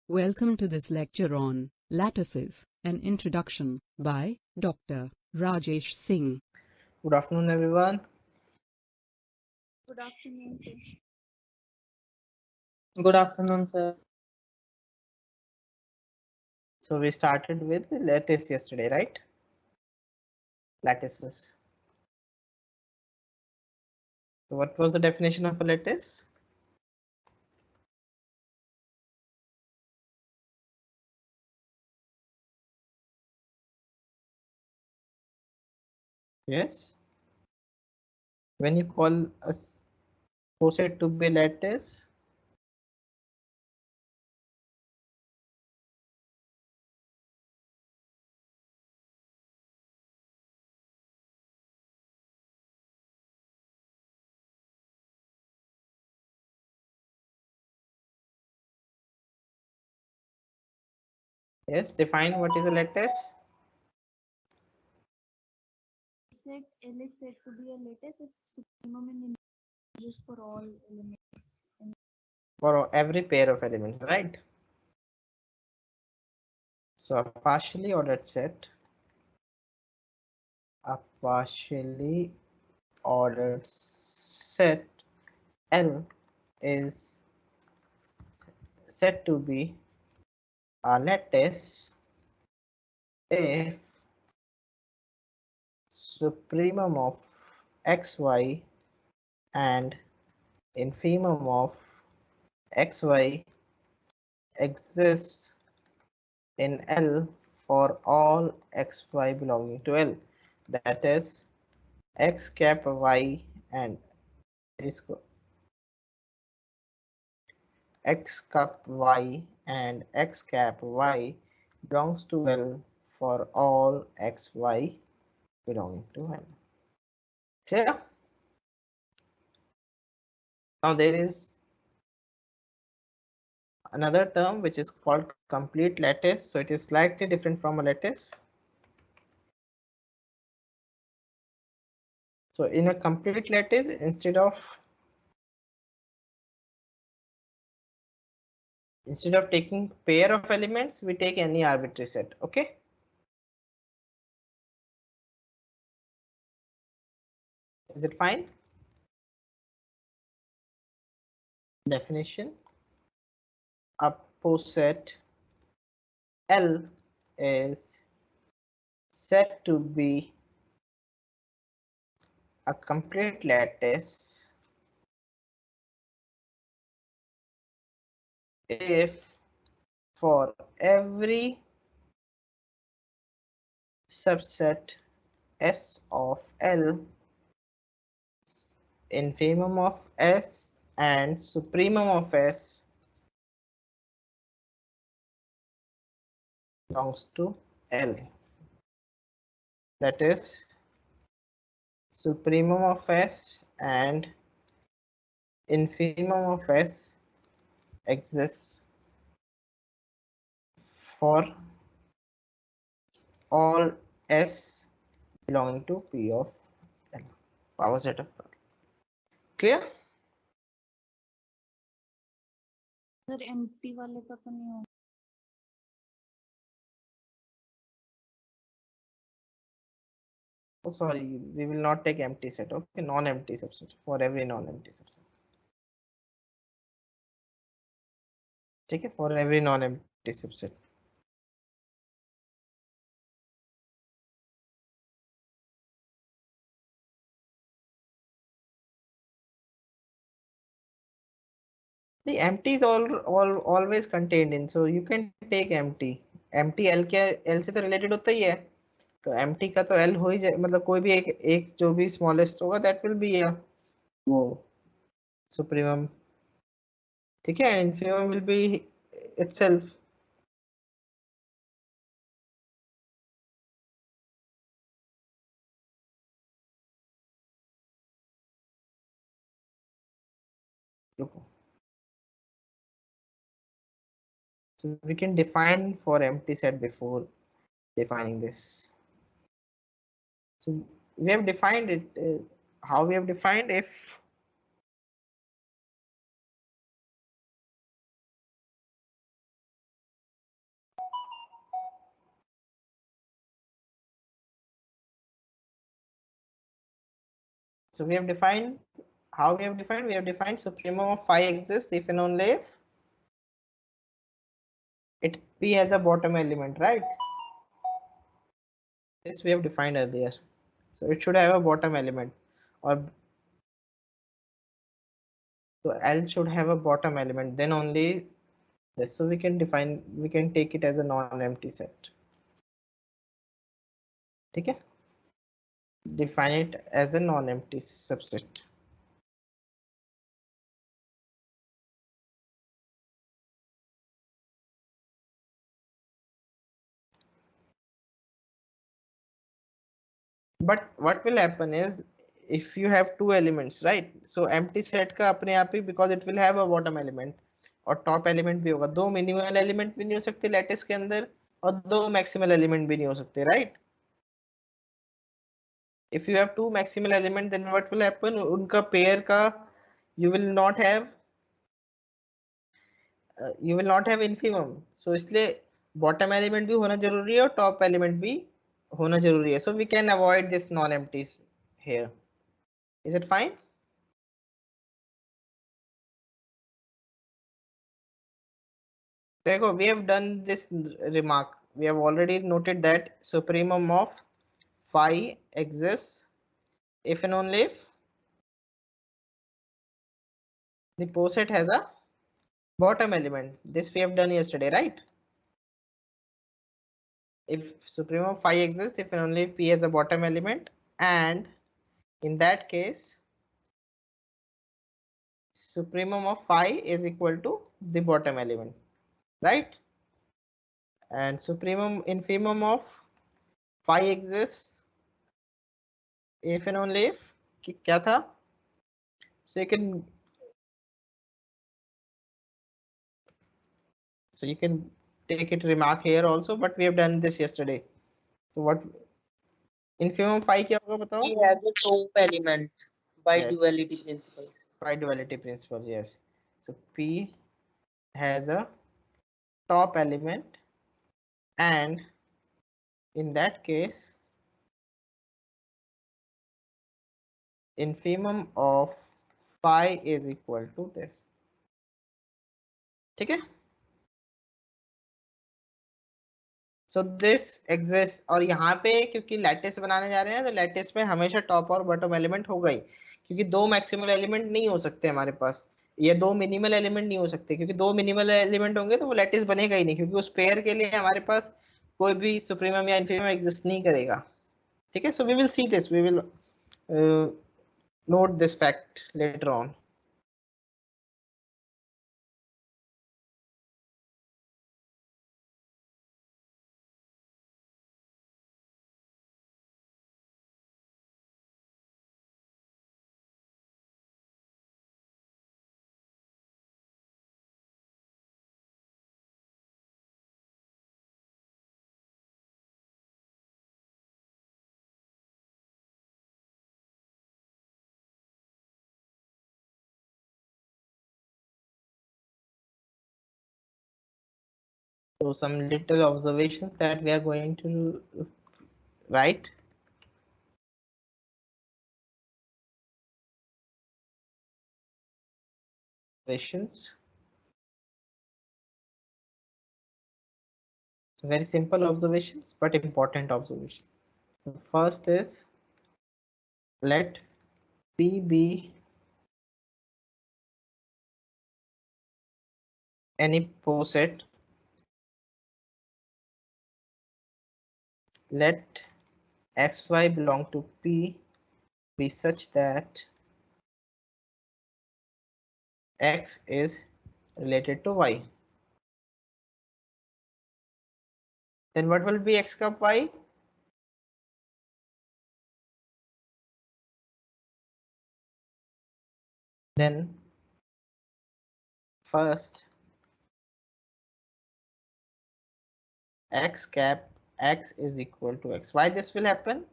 Welcome to this lecture on Lattices, an introduction by Dr. Rajesh Singh. Good afternoon, everyone. Good afternoon, sir. Good afternoon, sir. So we started with the lattice yesterday, right? Lattices. So what was the definition of a lattice? Yes. When you call a set to be lattice, yes, define what is a lattice. Set L is said to be a lattice if supremum in integers for all elements. For every pair of elements, right? So a partially ordered set, L is said to be a lattice if supremum of xy and infimum of xy exists in L for all xy belonging to L. That is, x cap y and x cap y and x cap y belongs to L for all xy belonging to L. Clear? Now there is another term which is called complete lattice. So it is slightly different from a lattice. So in a complete lattice, instead of taking pair of elements, we take any arbitrary set. Okay. Is it fine? Definition: a poset L is said to be a complete lattice if for every subset S of L, infimum of S and supremum of S belongs to L. That is, supremum of S and infimum of S exists for all S belonging to P of L. Power set of L. Clear? Sir empty वाले का तो नहीं होगा. Oh, sorry, we will not take empty set. Okay, non-empty subset for every non-empty subset. Okay, for every non-empty subset. The empty is always contained in, so you can take empty. Empty L के L से तो related होता ही है, तो empty का तो L हो ही जाए, मतलब कोई भी एक जो भी smallest होगा that will be a वो supremum. ठीक है, infimum will be itself. So we can define for empty set before defining this. So we have defined it. How we have defined if So we have defined, how we have defined? We have defined supremum of phi exists if and only if it P has a bottom element, right? This we have defined earlier. So it should have a bottom element, or so L should have a bottom element, then only this. So we can define, we can take it as a non-empty set. Okay? Define it as a non-empty subset. But what will happen is, if you have two elements, right? So empty set का अपने आप ही, because it will have a bottom element और top element भी होगा, दो minimal element भी नहीं हो सकते lattice के अंदर और दो maximal element भी नहीं हो सकते, right? If you have two maximal element, then what will happen? उनका pair का you will not have infimum. So इसलिए bottom element भी होना जरूरी है और top element भी होना जरूरी है. So we can avoid this non-empties here. Is it fine? देखो, we have done this remark. We have already noted that supremum of phi exists if and only if the poset has a bottom element. This we have done yesterday, right? If supremum of phi exists if and only if P has a bottom element, and in that case supremum of phi is equal to the bottom element, right? And supremum infimum of phi exists if and only if क्या था? So you can take it remark here also, but we have done this yesterday. So what infimum phi क्या होगा बताओ? He has a top element by Yes. duality principle. By duality principle, yes. So P has a top element, and in that case infimum of phi is equal to this. ठीक है? So this exists, और यहाँ पे क्योंकि lattice बनाने जा रहे हैं तो लैटिस में हमेशा टॉप और बॉटम एलिमेंट होगा ही, क्योंकि दो मैक्सिमल एलिमेंट नहीं हो सकते हमारे पास, ये दो मिनिमल एलिमेंट नहीं हो सकते, क्योंकि दो मिनिमल एलिमेंट होंगे तो वो लैटिस बनेगा ही नहीं, क्योंकि उस पेयर के लिए हमारे पास कोई भी सुप्रीमम या इन्फीमम एग्जिस्ट नहीं करेगा. ठीक है? So we will see this, we will note this fact later on. So some little observations that we are going to write. Observations. Very simple observations, but important observations. The first is, let P be any poset. Let xy belong to P be such that x is related to y. Then what will be x cup y? Then first x cap x is equal to x. Why this will happen?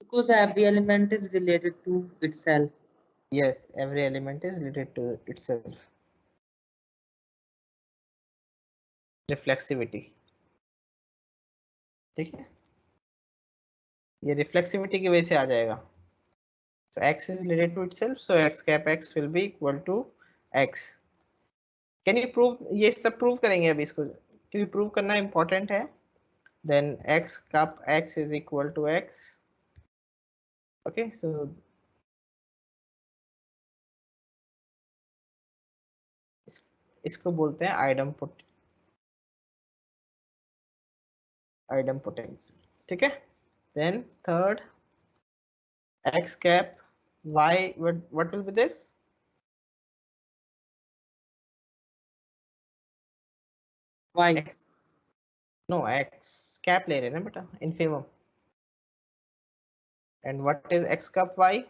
Because every element is related to itself. Yes, every element is related to itself. Reflexivity, ठीक है, ये reflexivity की वजह से आ जाएगा। So x is related to itself, so x cap x will be equal to x. Can you prove? ये सब prove करेंगे अभी इसको, क्योंकि प्रूव करना इम्पोर्टेंट है। Then x cap x is equal to x. Okay, so इसको बोलते हैं आइडम्पोटेंस, ठीक है। Then third, x cap y, what will be this? Y. X, no, x cap ले रहे हैं ना बेटा, infimum. And what is x cap y?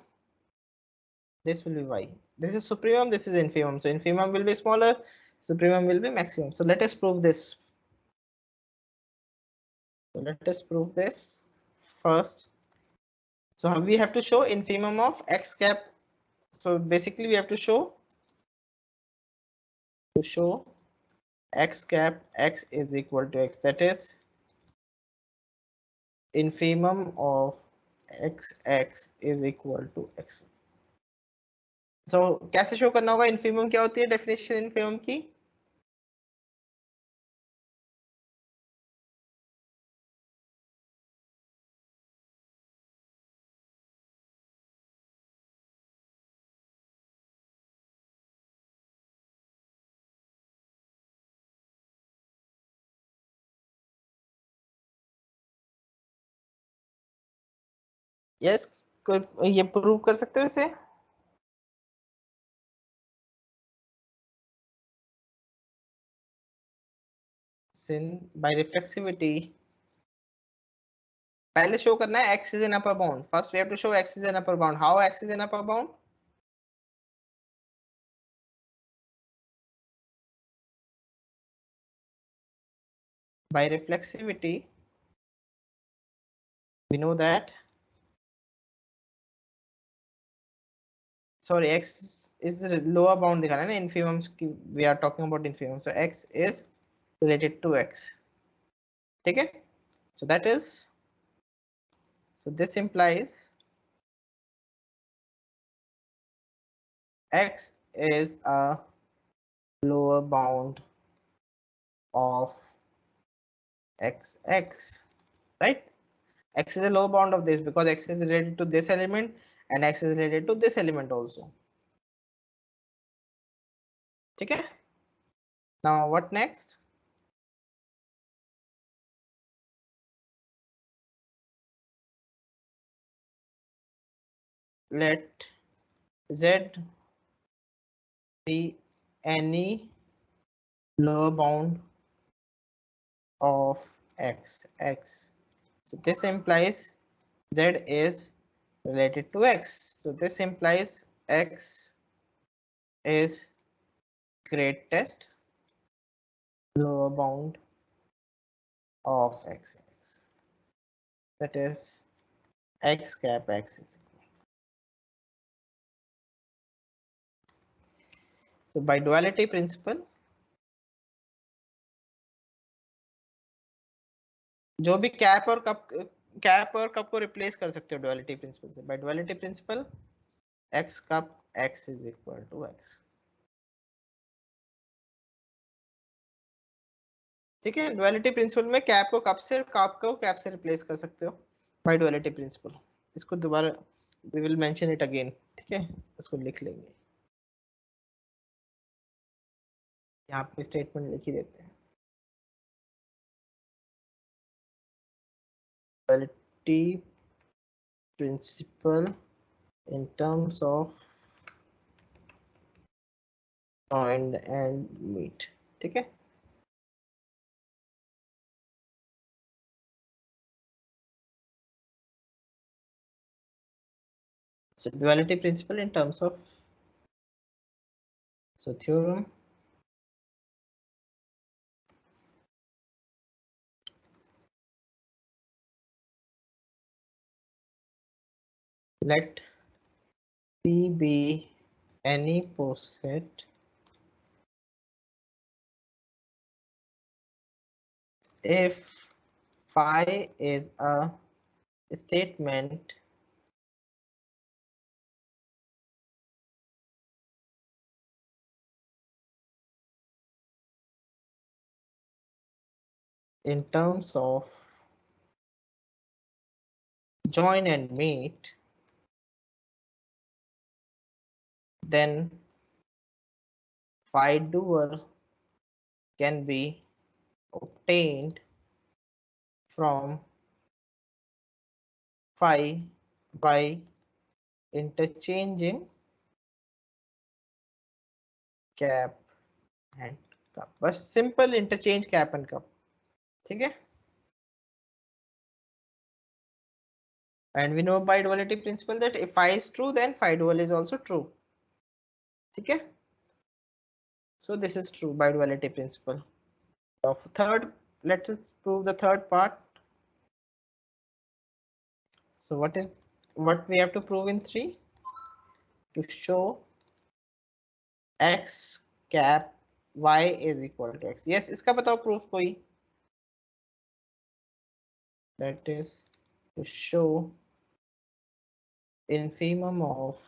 This will be y. This is supremum, this is infimum. So infimum will be smaller, supremum will be maximum. So let us prove this. So let us prove this first. So we have to show infimum of x cap. So basically we have to show x cap x is equal to x. That is infimum of x is equal to x. So कैसे show करना होगा? infimum क्या होती है? Definition infimum की yes, ये prove कर सकते हो इसे? sin by reflexivity पहले शो करना है x is an upper bound. First we have to show x is an upper bound. How x is an upper bound? By reflexivity we know that, sorry, x is lower bound दिखाना है ना, infimum की we are talking about infimum. So x is related to x, ठीक है। So that is, so this implies x is a lower bound of x, right? X is a lower bound of this because x is related to this element and x is related to this element also, ठीक है। Now what next? Let z be any lower bound of x. So this implies z is related to x. So this implies x is greatest lower bound of x. That is x cap x is equal. So by duality principle, जो भी cap और cup को replace कर सकते हो duality principle से। By duality principle x cup x is equal to x, ठीक है। डुअलिटी प्रिंसिपल में कैप को कप से, कप को कैप से रिप्लेस कर सकते हो बाय डुअलिटी प्रिंसिपल। इसको दोबारा we will mention it again, ठीक है, उसको लिख लेंगे, यहाँ पे स्टेटमेंट लिख ही देते हैं। Duality principle in terms of joined and meet, ठीक है। So duality principle in terms of, so theorem let P be any poset if phi is a statement in terms of join and meet, then phi doer can be obtained from phi by interchanging cap and cup. बस simple interchange cap and cup. ठीक है? And we know by duality principle that if phi is true, then phi dual is also true. ठीक है? So this is true by duality principle. Of third, let's prove the third part. So what we have to prove in 3? To show x cap y is equal to x. Yes, इसका बताओ proof कोई. That is to show infimum of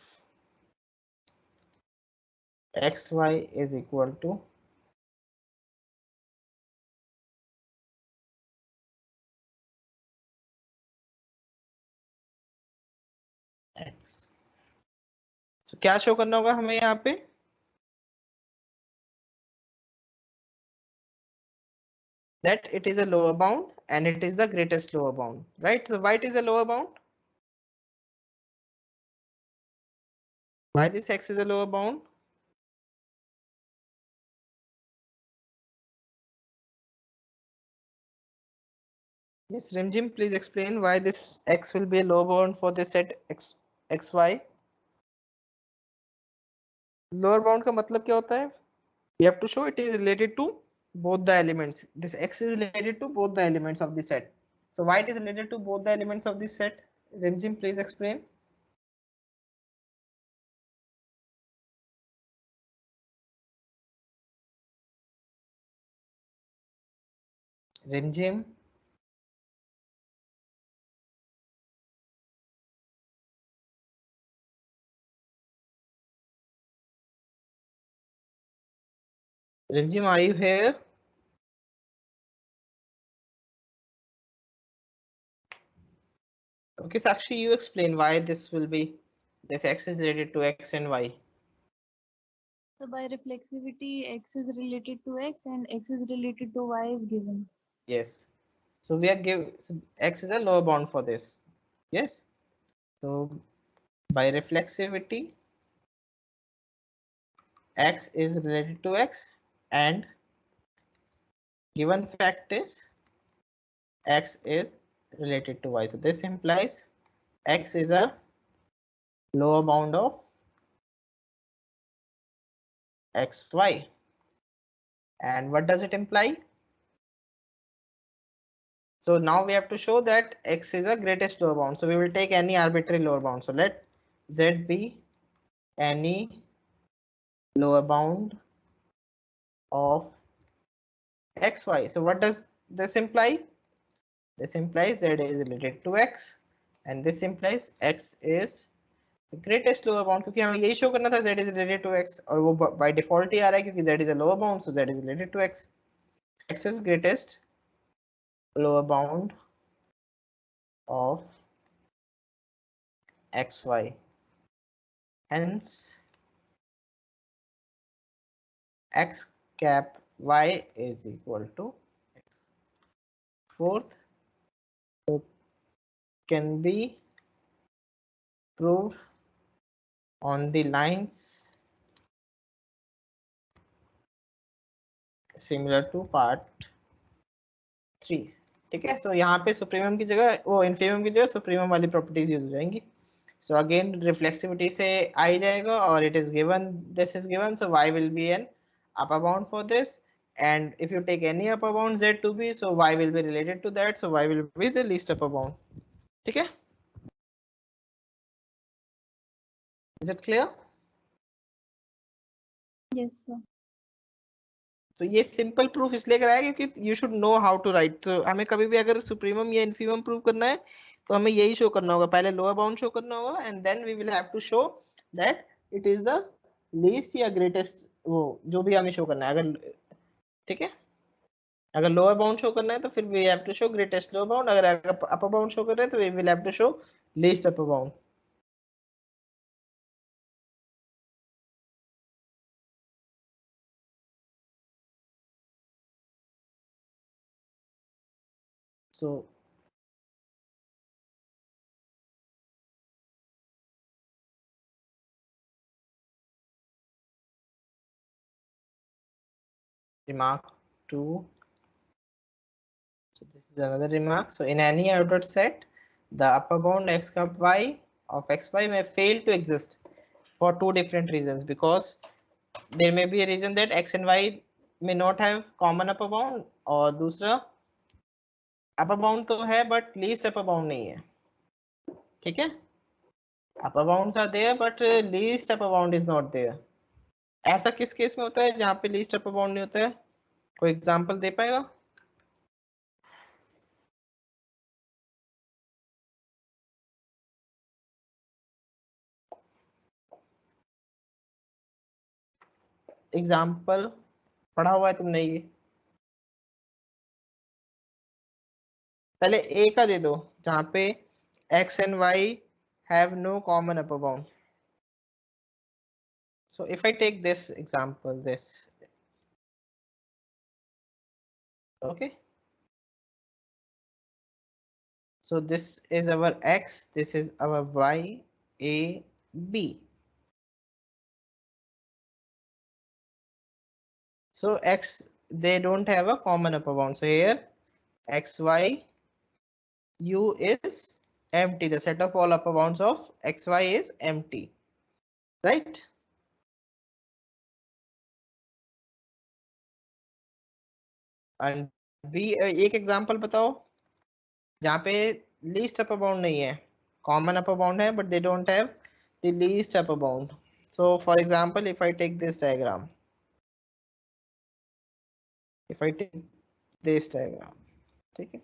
xy is equal to x. So क्या show करना होगा हमें यहाँ पे? That it is a lower bound and it is the greatest lower bound, right? So why it is a lower bound? Why this x is a lower bound? Yes, Rimjim, please explain why this x will be a lower bound for this set xy. Lower bound का मतलब क्या होता है? We have to show it is related to both the elements. This x is related to both the elements of the set. So why it is related to both the elements of this set? Rimjim, please explain. Rimjim. Rimjim, are you here? Okay, Sakshi, you explain why this will be, this x is related to x and y. So by reflexivity, x is related to x and x is related to y is given. Yes. So we are so x is a lower bound for this. Yes. So by reflexivity, x is related to x and given fact is x is related to y. So this implies x is a lower bound of xy. And what does it imply? So now we have to show that x is a greatest lower bound. So we will take any arbitrary lower bound. So let z be any lower bound of xy. So what does this imply? This implies z is related to x and this implies x is the greatest lower bound, क्योंकि हमें यही show करना था z is related to x और वो by default ही आ रहा है क्योंकि z is a lower bound, so z is related to x. X is greatest lower bound of xy. Hence x cap y is equal to x. Fourth, can be proved on the lines similar to part 3. ठीक है, सो यहाँ पे supremum की जगह वो infimum की जगह supremum वाली प्रॉपर्टीज यूज हो जाएंगी. सो अगेन रिफ्लेक्सिविटी से आ ही जाएगा और it is given, this is given, so y will be an upper bound for this, and if you take any upper bound z to be, so y will be related to that, so y will be the least upper bound. ठीक है, is it clear? Yes, sir. So ये simple proof इसलिए कराया क्योंकि you should know how to write. तो हमें कभी भी अगर सुप्रीमम या इन्फीमम प्रूव करना है तो हमें यही शो करना होगा, पहले लोअर बाउंड शो करना होगा and then we will have to show that it is the least या ग्रेटेस्ट, वो जो भी हमें शो करना है। अगर ठीक है, अगर लोअर बाउंड शो करना है तो फिर we have to show greatest lower bound, अगर अपर बाउंड शो कर रहे हैं तो we will have to show least upper bound. So remark 2. So this is another remark. So in any ordered set, the upper bound x cup y of xy may fail to exist for two different reasons, because there may be a reason that x and y may not have common upper bound, और दूसरा upper bound तो है but least upper bound नहीं है। ठीक है, upper bounds are there but least upper bound is not there। ऐसा किस केस में होता है जहाँ पे least upper bound नहीं होता है? कोई एग्जांपल दे पाएगा? एग्जाम्पल पढ़ा हुआ है तुमने ये? पहले ए का दे दो जहां पे x and y have no common upper bound। So if I take this example, this, okay, so this is our x, this is our y, a, b। So x, they don't have a common upper bound, so here x, y, u is empty, the set of all upper bounds of x, y is empty, right? And b, एक example बताओ जहाँ पे least upper bound नहीं है, common upper bound है but they don't have the least upper bound. So for example if I take this diagram, if I take this diagram, ठीक है,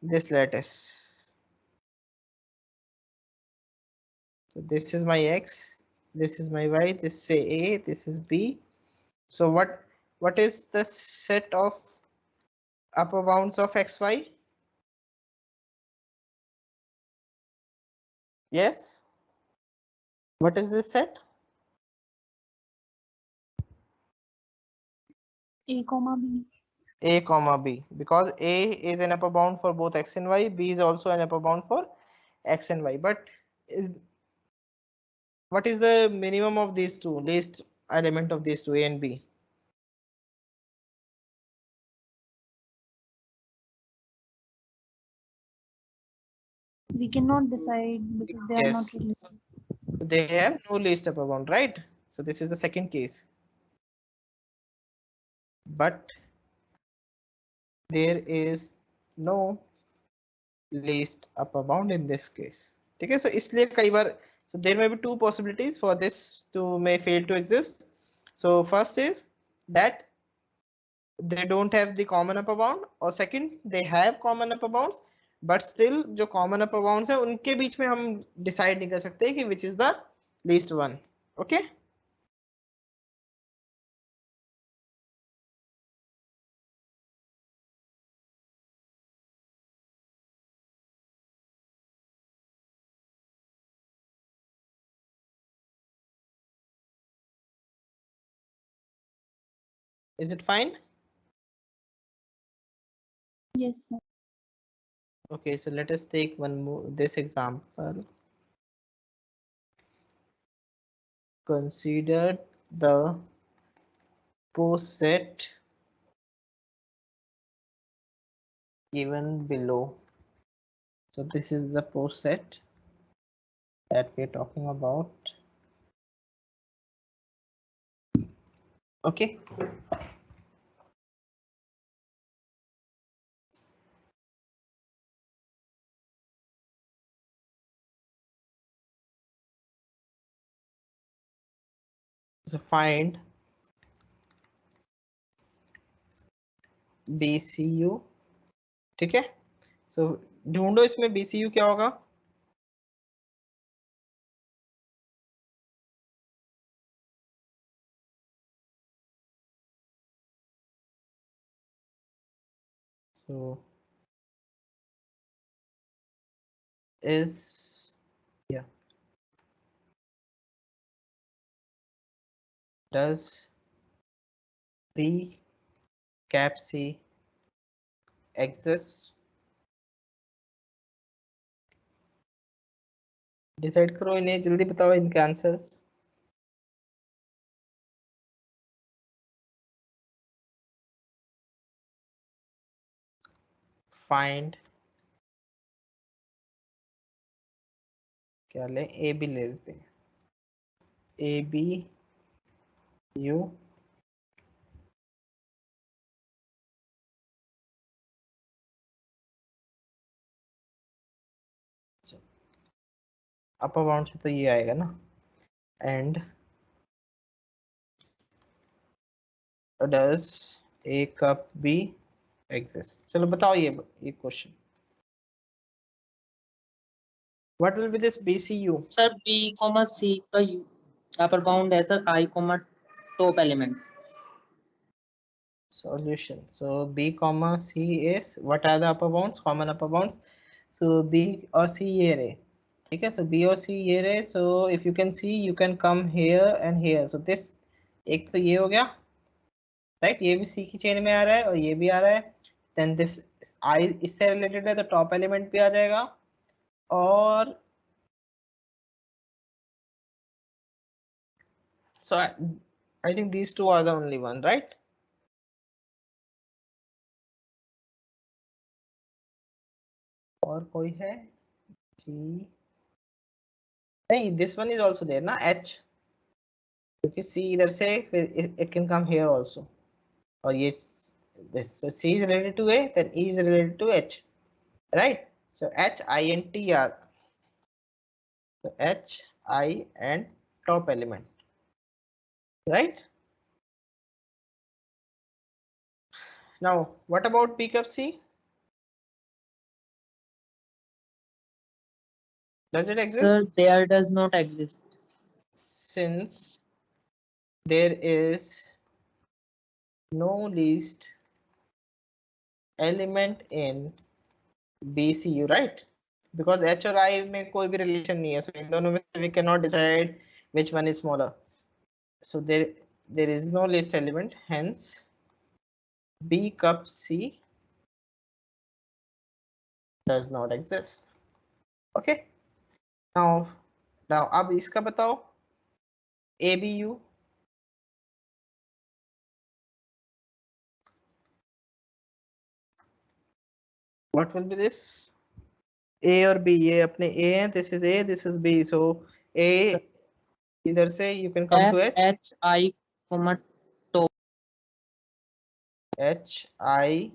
this lattice, so this is my x, this is my y, this say a, this is b। so what is the set of upper bounds of xy? Yes, what is this set? A comma B. A comma b, because a is an upper bound for both x and y, b is also an upper bound for x and y, but is what is the minimum of these two, least element of these two, a and b? We cannot decide because they are not Yes, related. so they have no least upper bound, right? So this is the second case, but there is no least upper bound in this case। ठीक है, so इसलिए कई बार, so there may be two possibilities for this to may fail to exist। so first is that they don't have the common upper bound, और second they have common upper bounds but still जो common upper bounds है उनके बीच में हम decide नहीं कर सकते कि which is the least one। okay, is it fine? Yes, sir. Okay, so let us take one more, this example, consider the post set given below। so this is the post set that we're talking about। okay, so find BCU, ठीक है। सो ढूंढो इसमें BCU क्या होगा। So is, yeah, does B cap C exist? Decide करो इन्हें, जल्दी बताओ इनके आंसर्स। फाइंड, क्या ले, ए बी ले लेते हैं, A B U upper bound से तो ये आएगा ना, and does A cup B exist. चलो बताओ ये question, what will be this BCU? Sir B comma C का अपर बाउंड है sir I comma top element. Solution. So B comma C is, what are the upper bounds, common upper bounds? So B or C ये रहे, ठीक है। So B और C ये रहे, so if you can see you can come here and here, so this एक तो ये हो गया, राइट, ये भी C की चेन में आ रहा है और ये भी आ रहा है, then this I इससे रिलेटेड है तो टॉप एलिमेंट भी आ जाएगा, और so I think these two are the only one, right? और कोई है G, नहीं, this one is also there ना, H, क्योंकि C इधर से फिर it can come here also, और ये this, so C is related to A, then E is related to H, right? So H, I and T are, so H, I and top element, right? Now what about B cup C? Does it exist? Sir, there does not exist. Since there is no least element in BCU, right? Because H और I में कोई भी relation नहीं है, so इन दोनों में से we cannot decide which one is smaller. So there is no least element, hence B cup C does not exist. Okay. Now अब इसका बताओ, ABU, what will be this? A और B, ये अपने A हैं, this is A, this is B, so A इधर से you can come to H, H I comma top. H I,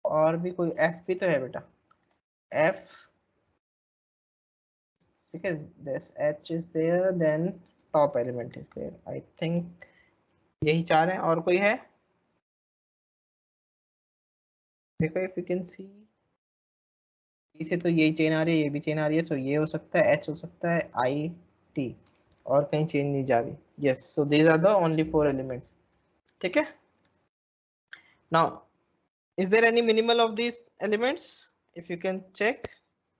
और भी कोई F भी तो है बेटा, F, ठीक है, this H is there, then top element is there, I think यही चार हैं, और कोई है देखो, if you can see से तो यही चेन आ रही है, ये भी चेन आ रही है, सो ये हो सकता है H, हो सकता है I T, और कहीं चेन नहीं जा रही। Yes, so these are the only 4 elements, ठीक है। Now is there any minimal of these elements, if you can check?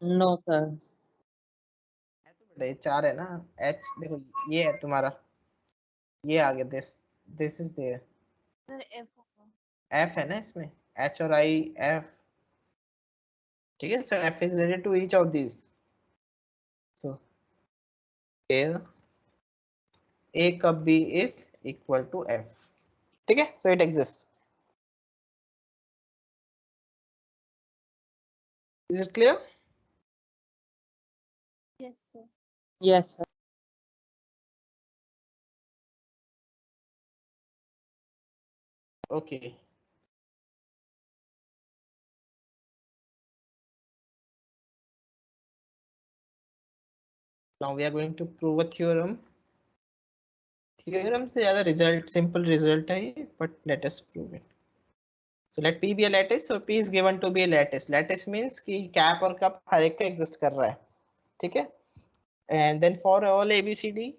No sir. बेटा ये 4 है ना, H देखो ये है तुम्हारा, ये आ गया, this is there, sir F होगा। F है ना इसमें, H और I, F, ठीक है। सो F is related to each of these, so here A cup B is equal to F, ठीक है। So it exists. Is it clear? Yes, sir. Yes sir. Okay. Now we are going to prove a theorem. Theorem से ज़्यादा result, simple result है ये, but let us prove it. So let P be a lattice. So P is given to be a lattice. Lattice means कि cap और cup हर एक का exist कर रहा है, ठीक है? And then for all ABCD,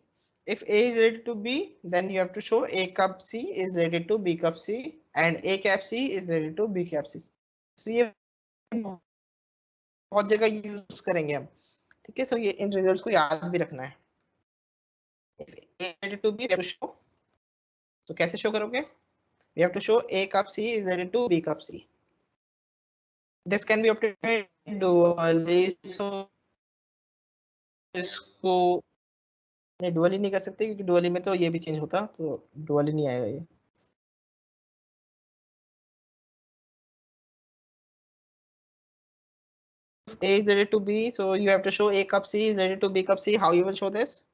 if A is related to B, then you have to show A cup C is related to B cup C and A cap C is related to B cap C. So ये बहुत जगह use करेंगे हम, ठीक है? So ये इन results को याद भी रखना है. If A is related to B, we have to show. So कैसे शो करोगे? We have to show A cup C is related to B cup C. This can be obtained dually. So इसको नहीं डुअली नहीं कर सकते क्योंकि डुअली में तो ये भी चेंज होता, तो डुअली नहीं आएगा ये. A is related to B, so you have to show A cup C is related to B cup C. How you will show this?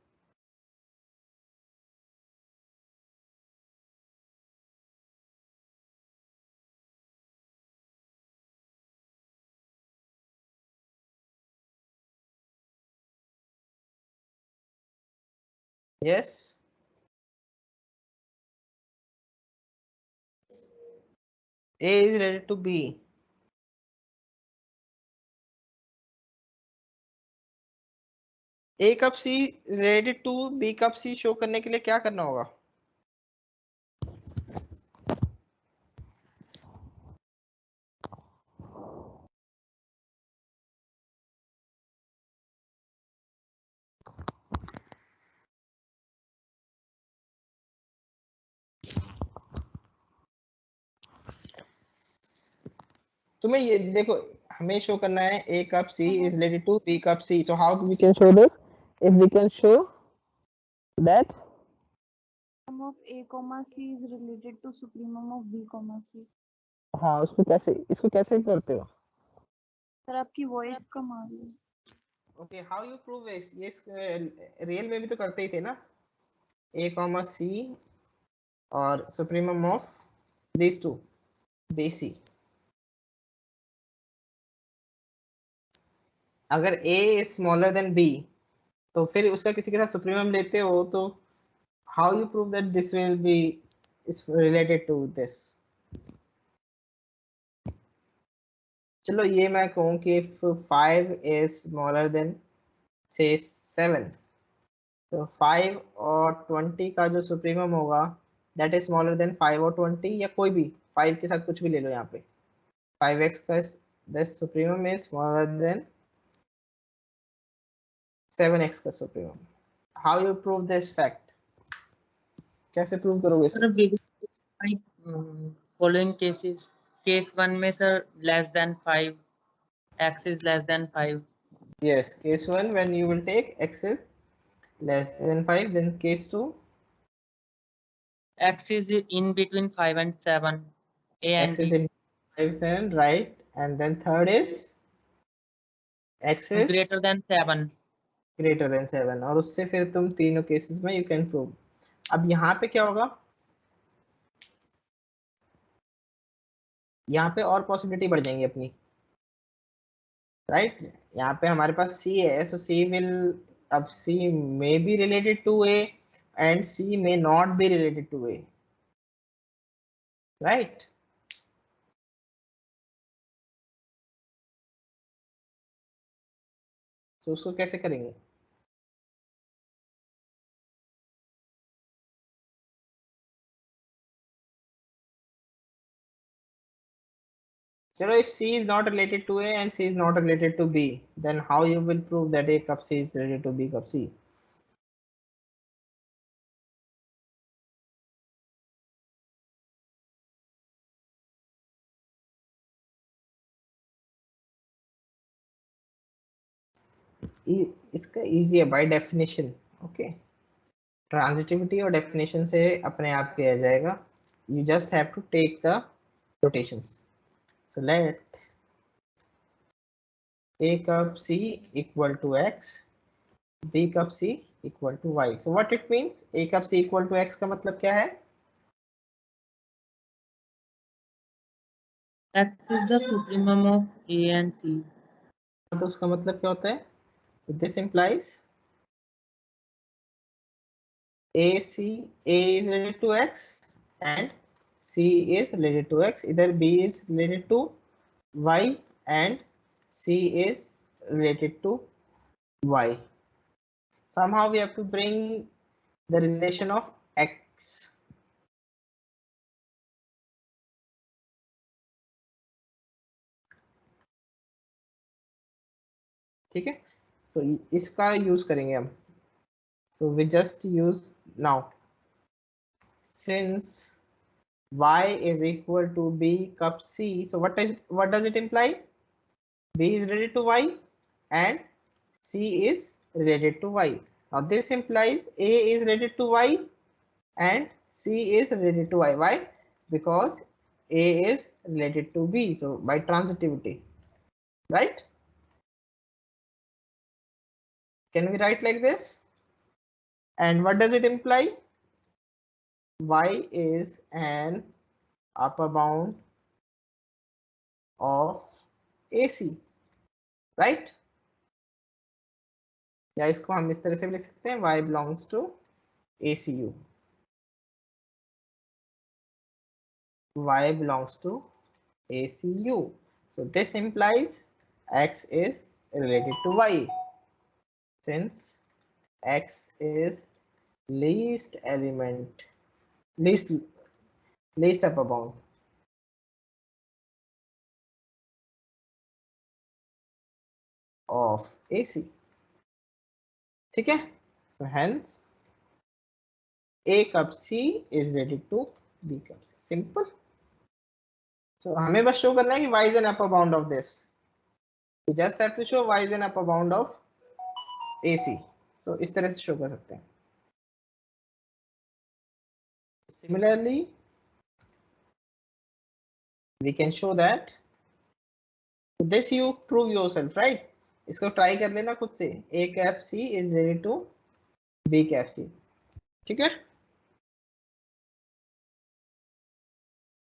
Yes. A is related to B. A cup C related to B cup C show करने के लिए क्या करना होगा? तुम्हें ये देखो, हमें शो करना है A cup C is related to B cup C. So how we can show this? If we can show that Sum of A comma C is related to supremum of B comma C. हाँ, इसको कैसे करते हो? Sir आपकी voice कम आ रही है. Okay, how you prove this? ये real में भी तो करते ही थे ना, A comma C और supremum of these two B C. अगर A is smaller than B, तो फिर उसका किसी के साथ सुप्रीमम लेते हो, तो how you prove that this will be is related to this? चलो ये मैं कहूँ कि if 5 is smaller than say 7, तो 5 और 20 का जो सुप्रीमम होगा that is smaller than 5 और 20, या कोई भी 5 के साथ कुछ भी ले लो यहाँ पे, 5x का the supremum is smaller than 7x का supremum. How you prove this fact? कैसे प्रूव करोगे इसे? Following cases. केस 1 में sir less than 5, x is less than 5. Yes, case 1 when you will take x is less than 5, then case 2 X is in between 5 and 7. A and x is B. in 5 7, right? And then third is x is Greater than 7. greater than 7, और उससे फिर तुम तीनों cases में you can prove. अब यहाँ पे क्या होगा? यहाँ पे और पॉसिबिलिटी बढ़ जाएंगी अपनी, राइट? यहाँ पे हमारे पास C है, so C will, अब C may be related to A and C may not be related to A, right? So उसको कैसे करेंगे? चलो, if C is not related to A and C is not related to B, then how you will prove that A cup C is related to B cup C? इसका easy है by definition. Okay, transitivity और definition से अपने आप किया जाएगा. You just have to take the rotations. So let A cup C equal to x, B cup C equal to y. So what it means? A cup C equal to x का मतलब क्या है? X is the supremum of A and C. तो उसका मतलब क्या होता है? This implies A is related to x and C is related to X. Either B is related to Y and C is related to Y. Somehow we have to bring the relation of X. ठीक है, so इसका use करेंगे हम. So we just use now, since Y is equal to B cup C, so what does it imply? B is related to Y and C is related to Y. Now this implies A is related to Y and C is related to Y. Why? Because A is related to B, so by transitivity, right? Can we write like this? And what does it imply? Y is an upper bound of AC, right? या इसको हम इस तरह से भी लिख सकते हैं, y belongs to ACU. Y belongs to ACU. So this implies X is related to Y, since X is least element, least upper bound of AC. ठीक है, so hence A cup C is related to B cup C. Simple. So हमें बस show करना है कि y is an upper bound of this. We just have to show y is an upper bound of AC. So इस तरह से show कर सकते हैं. Similarly, we can show that. This you prove yourself, right? इसको try कर लेना खुद से. A cap C is related to B cap C. ठीक है?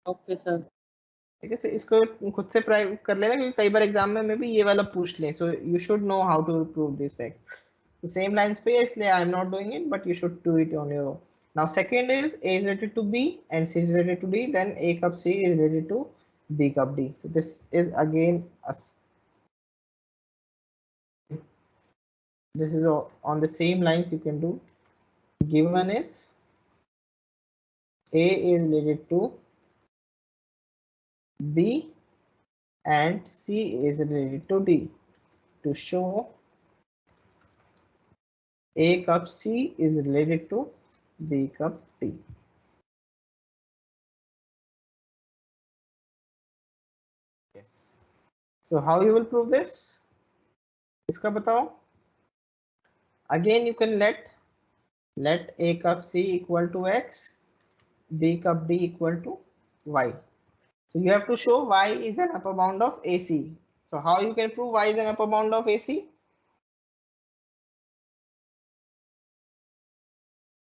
Okay sir. ठीक है, इसको खुद से प्राइव कर लेना, क्योंकि कई बार एग्जाम में भी ये वाला पूछ लें. So you should know how to prove this fact. तो सेम लाइंस पे है, इसलिए I am not doing it, but you should do it on your own. Now second is A is related to B and C is related to D, then A cup C is related to B cup D. So this is again this is on the same lines you can do. Given is A is related to B and C is related to D. To show A cup C is related to B cup D. Yes. So how you will prove this? इसका बताओ. Again you can let A cup C equal to X, B cup D equal to Y. So you have to show Y is an upper bound of AC. So how you can prove Y is an upper bound of AC?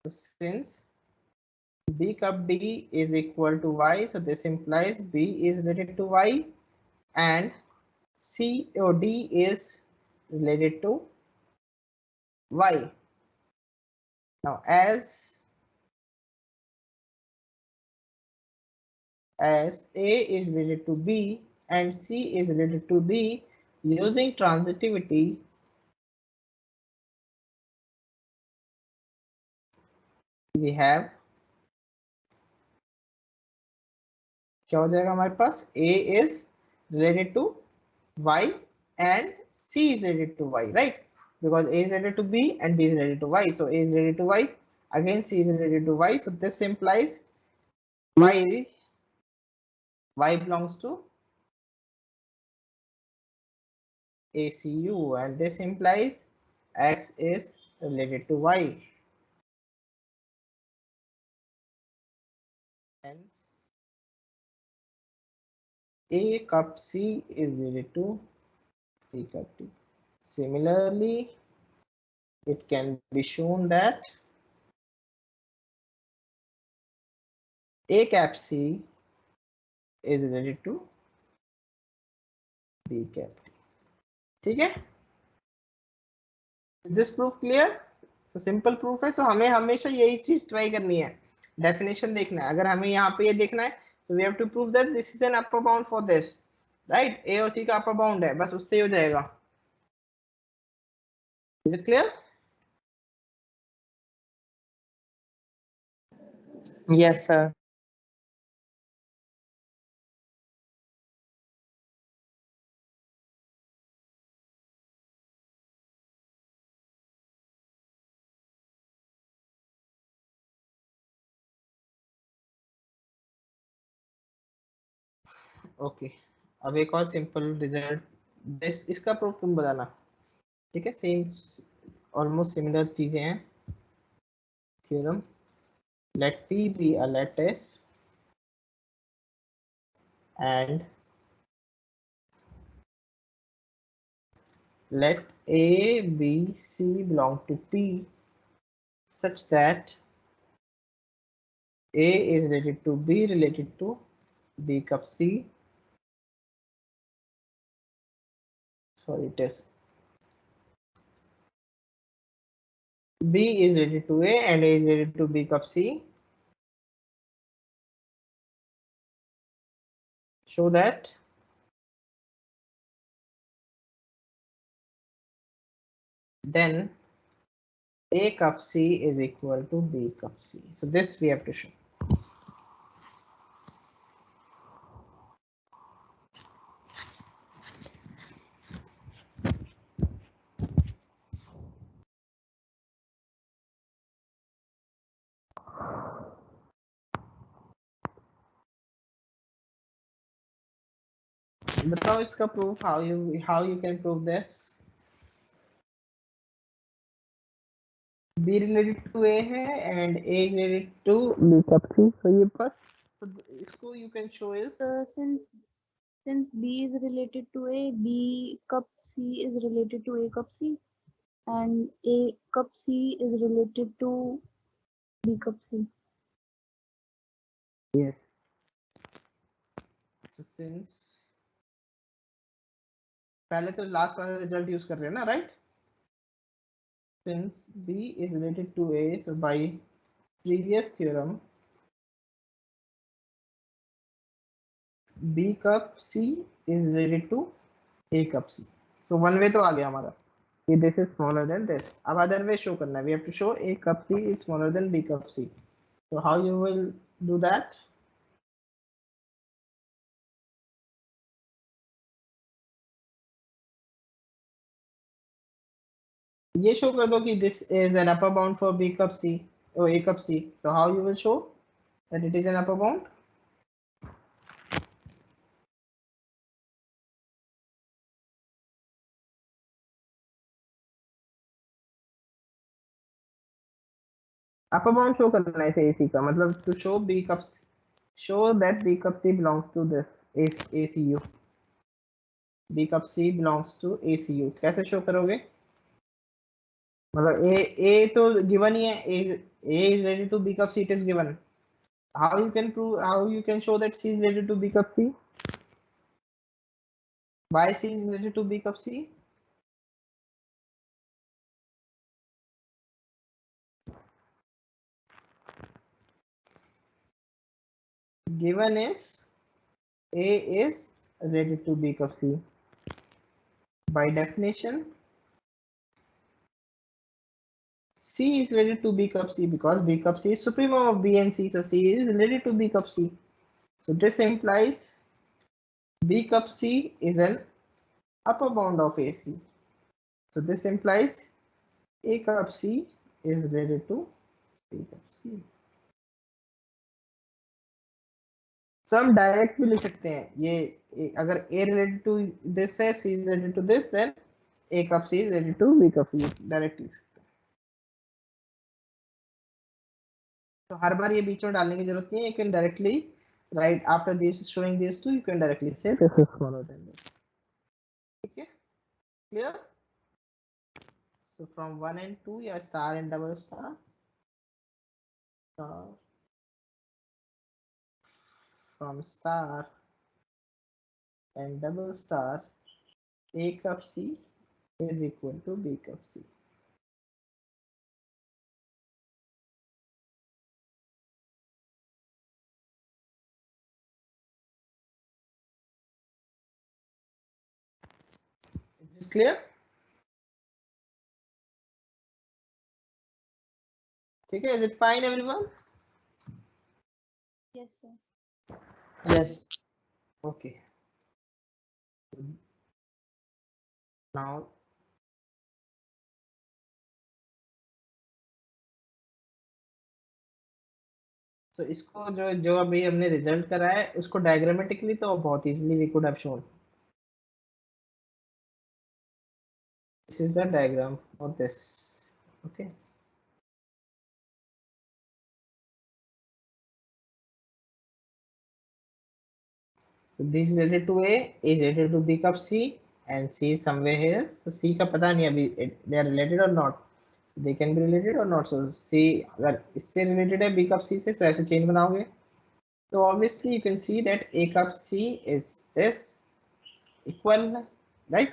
So since B cup D is equal to Y, so this implies B is related to Y and C or D is related to Y. Now as A is related to B and C is related to D, using transitivity, we have, क्या हो जाएगा हमारे पास? A is related to Y and C is related to Y, right? Because A is related to B and B is related to Y. So A is related to Y, again C is related to Y. So this implies Y belongs to ACU, and this implies X is related to Y. Hence A cup C is related to B cup D. Similarly, it can be shown that A cap C is related to B cap D. ठीक है? Is this proof clear? So simple proof है. So हमें हमेशा यही चीज try करनी है definition देखना है। अगर हमें यहाँ पे ये देखना है तो we have to prove that this is an upper bound for this, right? A और सी का अपर बाउंड है, बस उससे हो जाएगा। Is it clear? Yes, sir. Okay, अब एक और सिंपल रिजल्ट, दिस इसका प्रूफ तुम बताना, ठीक है? सेम ऑलमोस्ट सिमिलर चीजें हैं। Theorem, let P be a lattice and let A, B, C belong to P such that A is related to B related to B cup C. Sorry, it is B is related to A and A is related to B cup C. Show that then A cup C is equal to B cup C. So this we have to show. बताओ इसका proof, how you can prove this? B related to A है and A is related to B cup C. So ये बस, so इसको you can show is Since B is related to A, B cup C is related to A cup C, and A cup C is related to B cup C. yes. So since पहले तो last वाला result use कर रहे हैं ना, right? Since B is related to A, so by previous theorem B cup C is related to A cup C. So one way तो आ गया हमारा कि this is smaller than this. अब other way show करना है, we have to show A cup C is smaller than B cup C. So how you will do that? ये show कर दो कि this is an upper bound for B cup C or A cup C. So how you will show that it is an upper bound? Upper bound show करना है इसे AC का, मतलब to show B cup C, show that B cup C belongs to this ACU. B cup C belongs to ACU. कैसे show करोगे? मतलब A तो given ही है, A is related to B cup C, it is given. How you can prove, how you can show that C is related to B cup C? Why C is related to B cup C? Given is A is related to B cup C. By definition, C is related to B cup C because B cup C is supremum of B and C. So C is related to B cup C. So this implies B cup C is an upper bound of AC. So this implies A cup C is related to B cup C. So हम direct भी लिख सकते हैं ये, अगर A related to this है, C is related to this, then A cup C is related to B cup C, direct लिख सकते हैं। तो हर बार ये बीच में डालने की जरूरत नहीं है, you can directly write after this showing these two, you can directly say this is smaller than this. ठीक है, clear? So from 1 and 2, yeah, star and double star, star, from star and double star, A cup C is equal to B cup C. clear? Okay, is it fine, everyone? Yes, sir. Yes. Okay. Now so इसको जो जो अभी हमने result करा है उसको diagrammatically तो बहुत easily we could have shown. This is the diagram for this. Okay. So B is related to A is related to B cup C and C is somewhere here. So C का पता नहीं अभी they are related or not. They can be related or not. So C अगर इससे related है B cup C से, so ऐसे chain बनाओगे. So obviously you can see that A cup C is this equal, right?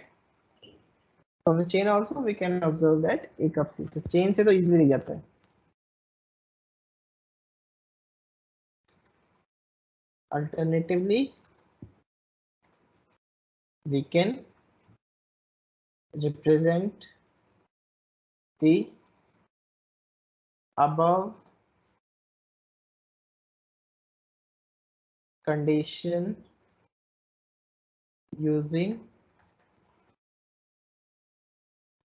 From the chain also we can observe that A cup C. So chain से तो easily दिख जाता है. Alternatively, we can represent the above condition using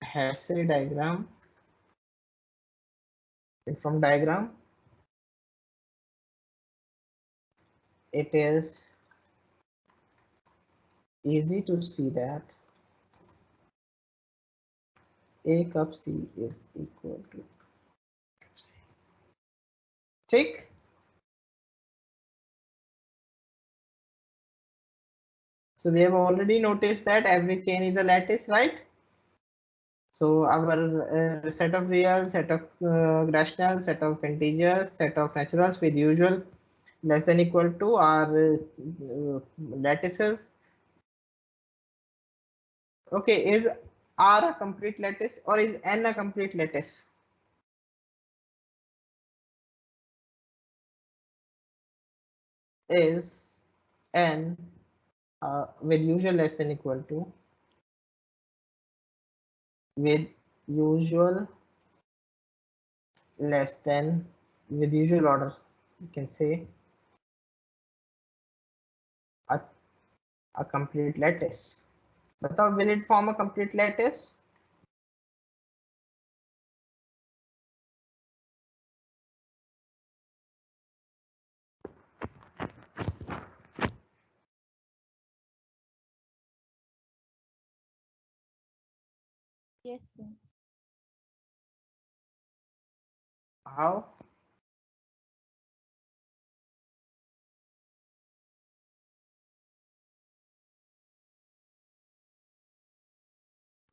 Hasse diagram. And from diagram, it is easy to see that A cup C is equal to cup C. Check. So we have already noticed that every chain is a lattice, right? So our set of real, set of rational, set of integers, set of naturals with usual less than equal to are lattices. Okay, is R a complete lattice or is N a complete lattice? Is N with usual less than equal to with usual less than with usual order, you can say a, a complete lattice. But will it form a complete lattice? Yes, sir. How?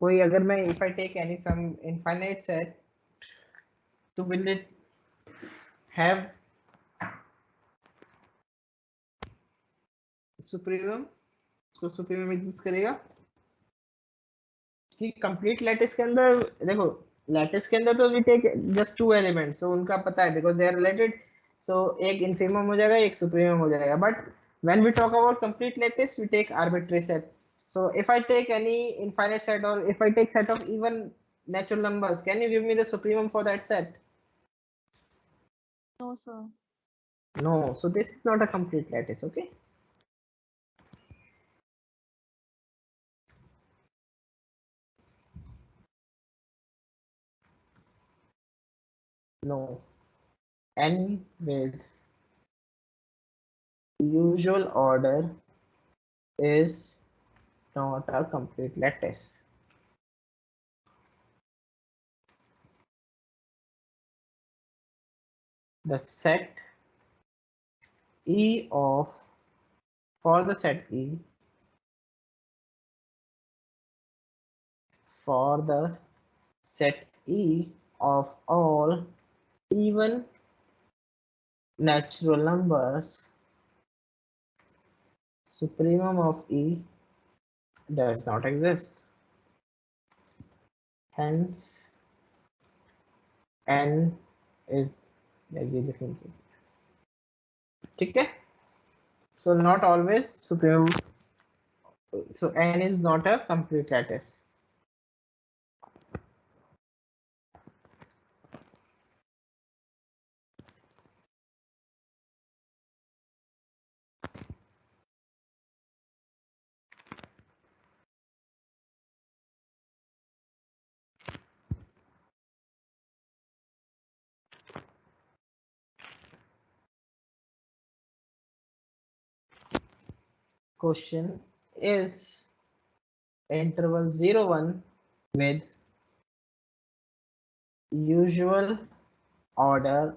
कोई अगर मैं if I take any some infinite set, तो will it have supremum? उसको supremum exist करेगा? कि complete lattice के अंदर देखो, लैटिस के अंदर तो we take just two elements, तो उनका पता है because they are related. So एक इन्फीमम हो जाएगा, एक सुप्रीमम हो जाएगा. But when we talk about complete lattice we take arbitrary set. So if I take any infinite set और if I take set of even natural numbers, can you give me the supremum for that set? No, sir. No, so this is not a complete lattice. Okay, no, n with usual order is not a complete lattice. The set E of, for the set E, for the set E of all even natural numbers, supremum of E does not exist. Hence, N is different. Okay, so not always supremum. So N is not a complete lattice. question is interval 0 1 with usual order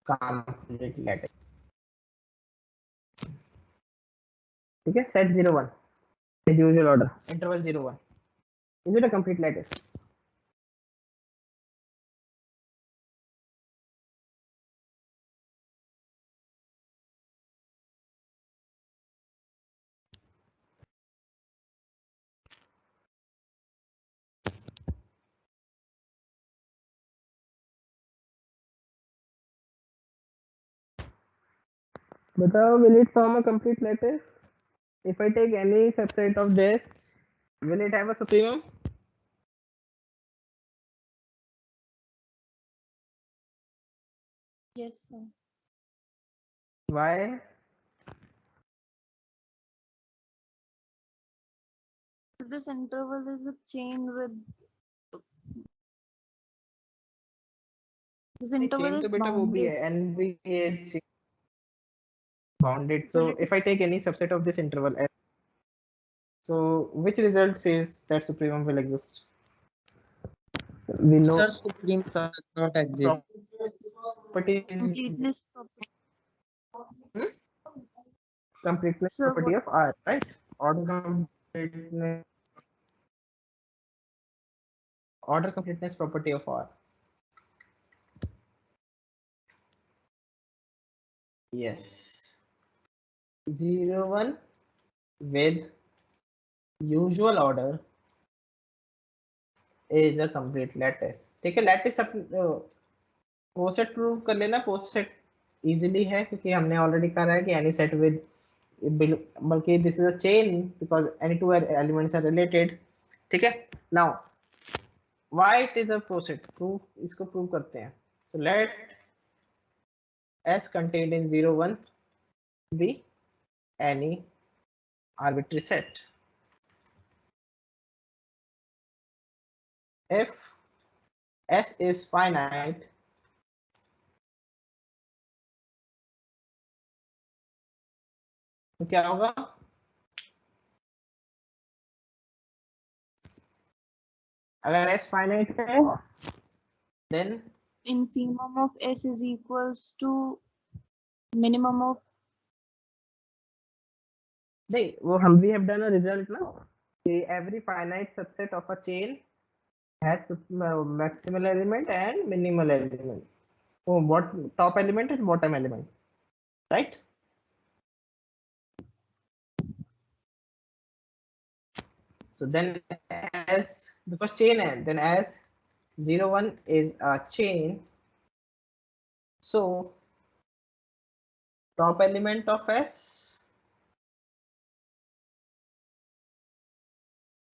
complete lattice. ठीक है, set 0 1 with usual order interval 0 1. Is it a complete lattice? Batao, will it form a complete lattice? If I take any subset of this, will it have a supremum? Yes, sir. Why? This interval is a chain with this interval Chain is तो बेटा वो भी bounded. है, n भी is bounded. So So let it if I take any subset of this interval S, so which result says that supremum will exist? We know Sir, supreme some does not exist. property completeness property. completeness So property of R, right? Order completeness property of R. Yes. 0 1 with usual order is a complete lattice. ठीक है, lattice पोसेट prove कर लेना. पोसेट easily है क्योंकि हमने already करा है कि एनी सेट विद, बल्कि this is a chain because any two elements are related. ठीक है, now why it is a poset proof, इसको प्रूव करते हैं. So let S contained in 0 1 be any arbitrary set. If S is finite, तो क्या होगा? अगर S finite है, then infimum of S is equals to minimum of नहीं, वो हम we have done a result ना कि every finite subset of a chain has maximal element and minimal element. Oh, what top element and bottom element, right? So then as, because chain है, then as 0 1 is a chain, so top element of S,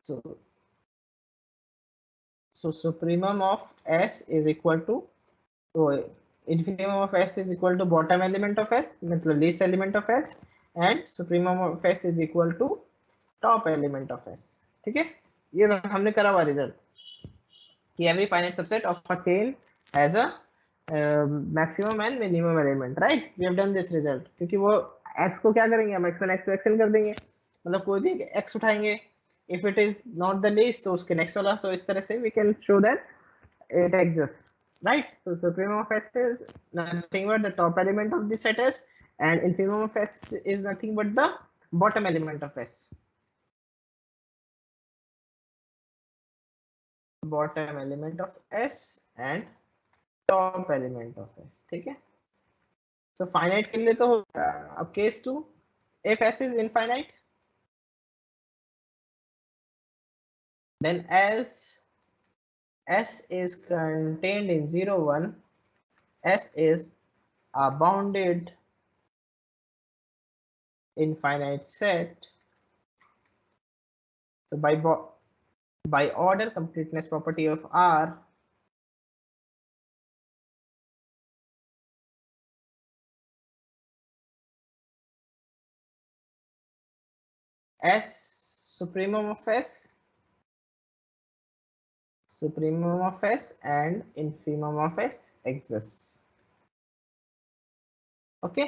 so supremum of S is equal to, so infimum of S is equal to bottom element of S, मतलब least element of S, and supremum of S is equal to top element of S. ठीक है, ये हमने करा हुआ result कि every finite subset of a chain has a maximum and minimum element, right? We have done this result. क्योंकि वो x को क्या करेंगे हम, x1 x2 xn कर देंगे, मतलब कोई भी x उठाएंगे, if it is not the least तो उसके next वाला. So इस तरह से we can show that it exists, right? So supremum of S is nothing but the top element of the set S, and infimum of S is nothing but the bottom element of S. Bottom element of S and top element of S. ठीक है, so finite के लिए तो अब case 2, if S is infinite, then as S is contained in 0 1, S is a bounded infinite set. So by order completeness property of R, S supremum of S, supremum of S and infimum of S exists. Okay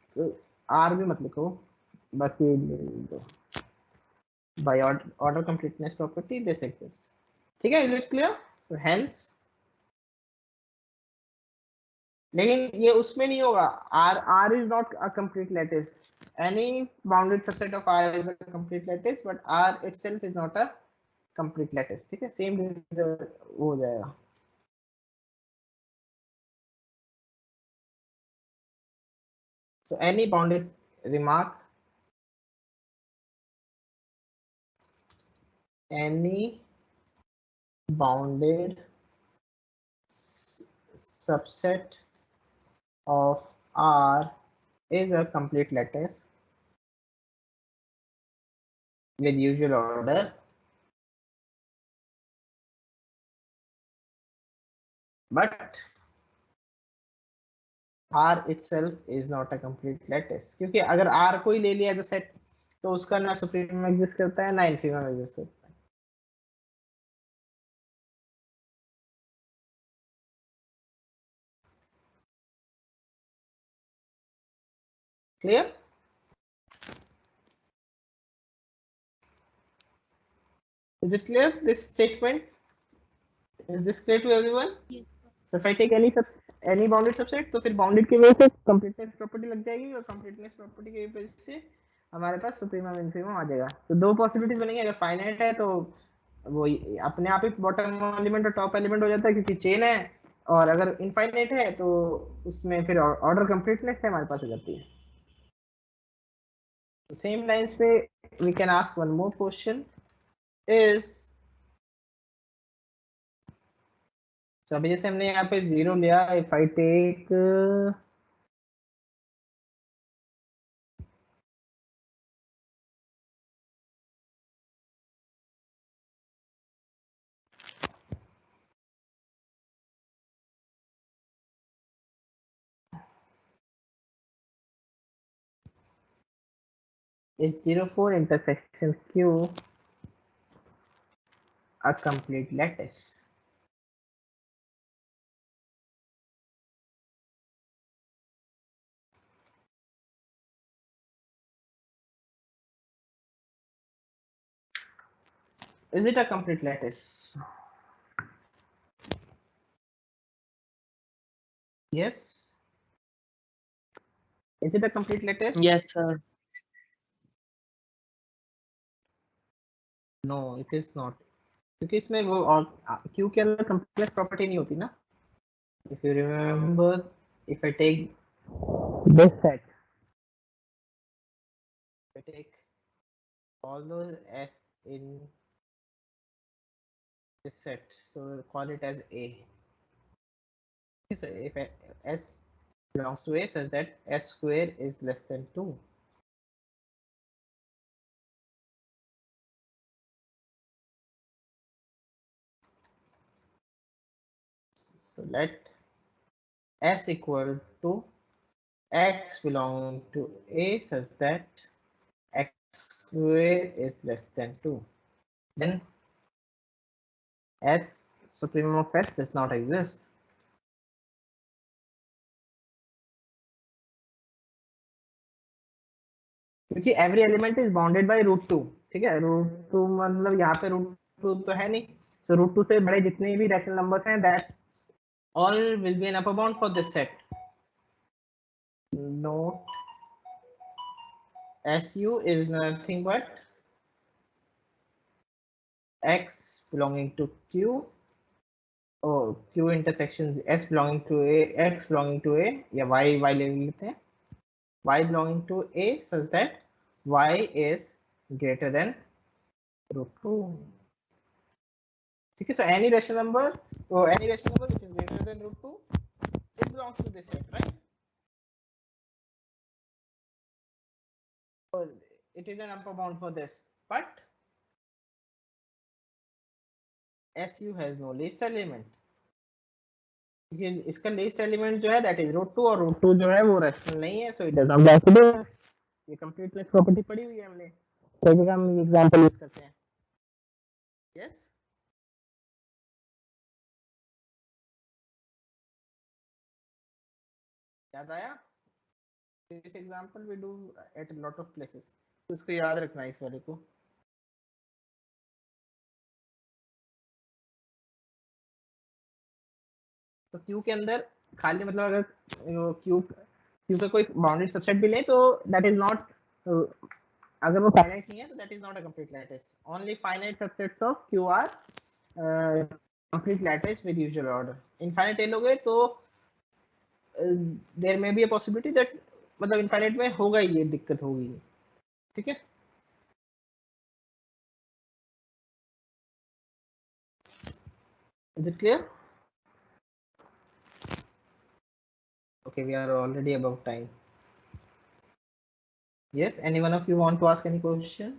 so R भी मत लिखो, बस ये दो by order completeness property this exists. ठीक है, is it clear? So hence, लेकिन ये उसमें नहीं होगा, R is not a complete lattice. Any bounded subset of R is a complete lattice, but R itself is not a complete lattice. ठीक है, same हो जाएगा. So any bounded remark, any bounded subset of R is a complete lattice with usual order, but R itself is not a complete lattice. क्योंकि अगर R को ही ले लिया as a set तो उसका ना सुप्रीमम एग्जिस्ट करता है ना इन्फीमम एग्जिस्ट करता है. Clear? Is it clear this statement? Is this clear to everyone? Yes. So if I take any bounded subset तो फिर bounded की वजह से completeness property लग जाएगी और completeness property की वजह से हमारे पास सुप्रीमम इन्फीमम आ जाएगा. तो दो पॉसिबिलिटीज बनेंगे. अगर फाइनाइट है तो वो अपने आप ही बॉटम एलिमेंट और टॉप एलिमेंट हो जाता है क्योंकि चेन है, और अगर इनफाइनाइट है तो उसमें फिर ऑर्डर कंप्लीटनेस से हमारे पास हो जाती है. सेम लाइंस पे we can ask one more question is, तो अभी जैसे हमने यहाँ पे 0 लिया, if I take is 04 intersection Q a complete lattice? Is it a complete lattice? Yes. Is it a complete lattice? Yes, sir. No, it is not. क्योंकि इसमें वो और Q के अंदर complex property नहीं होती ना. If you remember, if I take this set, if I take all those S in this set, so we'll call it as A. So if S belongs to A such that S square is less than 2. So let S equal to X belonging to A such that X square is less than 2. Then S supremum of S does not exist. क्योंकि every element is bounded by √2. ठीक है, √2 मतलब यहाँ पे √2 तो है नहीं, so √2 से बड़े जितने भी रैशनल नंबर्स हैं that all will be an upper bound for this set. Note SU is nothing but X belonging to Q, or Q intersections S belonging to A, X belonging to A, या Y ले लेते हैं, Y belonging to A such that Y is greater than √2. ठीक है, so any rational number which is greater than √2, it belongs to this set, right? So it is an upper bound for this, but SU has no least element. इसका least element जो है that is √2, और √2 जो है वो rational नहीं है, so it does not belong to this. ये completeness property पढ़ी हुई है हमने. कई जगह हम एग्जांपल यूज करते हैं। यस, याद आया? This example we do at lot of places, तो इसको याद रखना है इस वाले को। तो क्यू के अंदर खाली मतलब अगर क्यू क्यू का कोई बाउंडेड सबसेट भी ले तो दैट इज नॉट, अगर वो फाइनाइट नहीं है तो that is not a complete lattice. Only finite subsets of Q are complete lattice with usual order. Infinite ले लोगे तो there may be a possibility that मतलब इनफाइनाइट में होगा ही, ये दिक्कत होगी। ठीक है, is it clear? Okay, we are already above time. Yes, any one of you want to ask any question?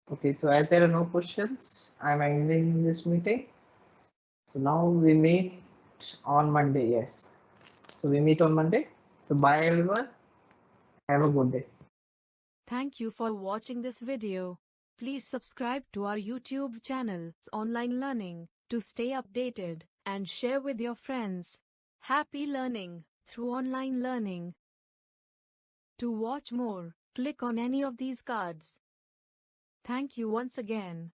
Okay, so as there are no questions, I'm ending this meeting. So now we meet on Monday. Yes, so we meet on Monday. So bye everyone, have a good day. Thank you for watching this video. Please subscribe to our YouTube channel, Online Learning, to stay updated and share with your friends. Happy learning through online learning. To watch more, click on any of these cards. Thank you once again.